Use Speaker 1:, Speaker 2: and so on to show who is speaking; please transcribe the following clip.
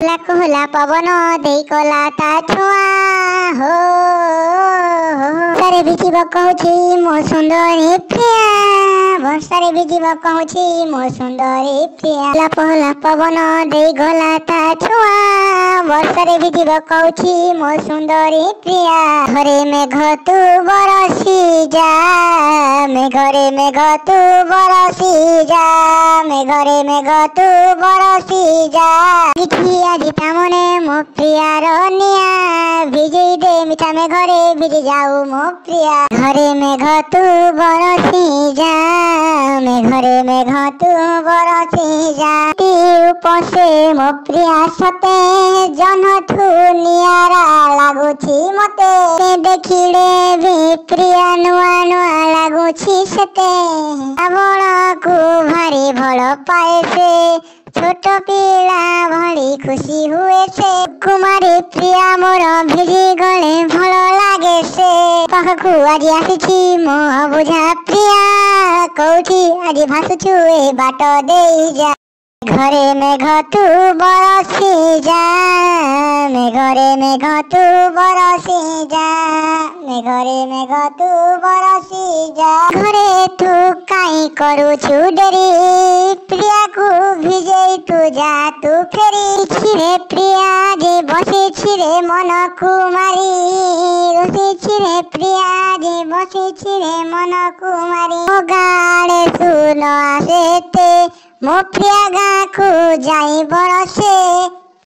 Speaker 1: कोहला पवन देई कला ता छुआ हो सारे बिजिब कहूची मो सुंदरी प्रिया वर्षारे बिजिब कहूची मो सुंदरी प्रिया कोहला पवन देई गला ता छुआ वर्षारे बिजिब कहूची मो सुंदरी प्रिया घरे मेघ तू बरसी जा मेघरे मेघ तू बरसी जा मेघरे मेघ तू बरसी जा আজি তামনে মো প্রিয়ার নিয়া ভিজেই দে মিঠা মেঘরে ভিজে যাও মো প্রিয়া ঘরে মেঘ তু বরসি যা মেঘরে মেঘ তু বরসি যা উপসে মো প্রিয়া সতে জনঠু নিয়ারা লাগুছি মতে দেখিলে বি প্রিয়া নুয়া নুয়া লাগুছি সেতে আবଳକୁ ভারি ভাল পাଏ ସେ छोट पिला भली खुशी हुए से कुमारी प्रिया मोर भिजी गले भल लागे से पाखकु आज आसी मो बुझा प्रिया कौठी आज भासुछु ए बाट देई जा घरे मेघ तू बरसी जा मेघरे मेघ तू बरसी जा मेघरे मेघ तू बरसी जा घरे तू काई करूछु डेरी प्रिया को भिजेई तू जा तू फेरी छिरे प्रिया जे बसे छिरे मन कुमारी रोसे छिरे प्रिया जे बसे छिरे मन कुमारी गाड़े सुन आसेते मो प्रिया गाँ को जाई बरसे